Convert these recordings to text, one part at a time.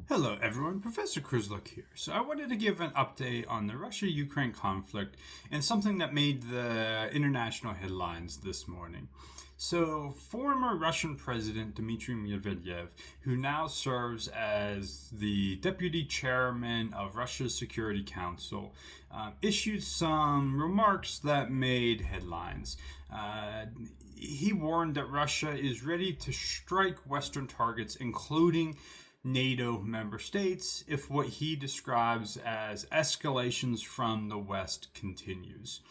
Hello everyone, Professor Krizluk here. So I wanted to give an update on the Russia-Ukraine conflict and something that made the international headlines this morning. So former Russian President Dmitry Medvedev, who now serves as the deputy chairman of Russia's Security Council, issued some remarks that made headlines. He warned that Russia is ready to strike Western targets, including NATO member states, if what he describes as escalations from the West continues.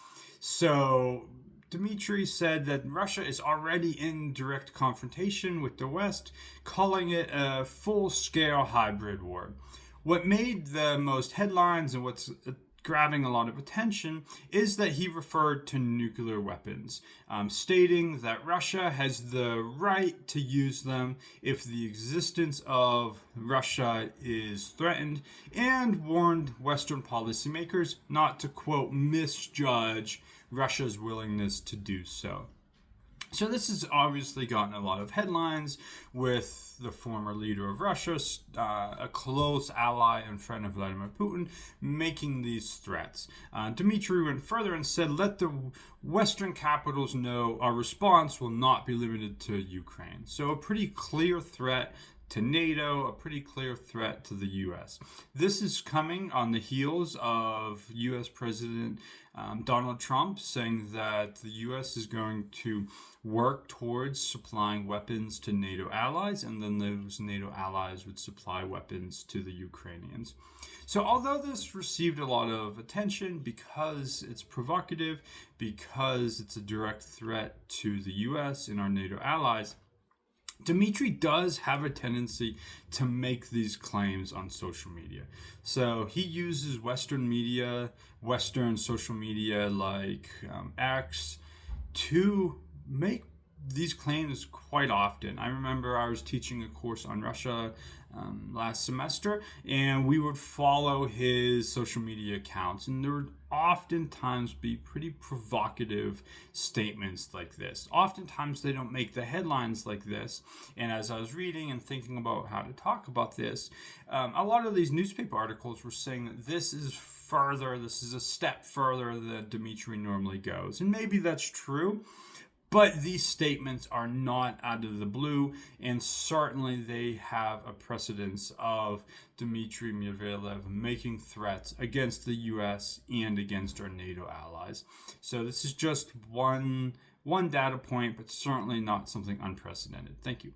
So Dmitry said that Russia is already in direct confrontation with the West, calling it a full-scale hybrid war. What made the most headlines and what's grabbing a lot of attention is that he referred to nuclear weapons, stating that Russia has the right to use them if the existence of Russia is threatened, and warned Western policymakers not to, quote, misjudge Russia's willingness to do so. So this has obviously gotten a lot of headlines, with the former leader of Russia, a close ally and friend of Vladimir Putin, making these threats. Dmitry went further and said, "Let the Western capitals know our response will not be limited to Ukraine." So a pretty clear threat to NATO, a pretty clear threat to the U.S. This is coming on the heels of U.S. President Donald Trump saying that the U.S. is going to work towards supplying weapons to NATO allies, and then those NATO allies would supply weapons to the Ukrainians. So although this received a lot of attention because it's provocative, because it's a direct threat to the U.S. and our NATO allies, Dmitry does have a tendency to make these claims on social media. So he uses Western media, Western social media like X, to make these claims quite often. I remember I was teaching a course on Russia last semester, and we would follow his social media accounts, and there would oftentimes be pretty provocative statements like this. Oftentimes they don't make the headlines like this, and as I was reading and thinking about how to talk about this, a lot of these newspaper articles were saying that this is a step further than Dmitry normally goes, and maybe that's true. But these statements are not out of the blue, and certainly they have a precedence of Dmitry Medvedev making threats against the U.S. and against our NATO allies. So this is just one data point, but certainly not something unprecedented. Thank you.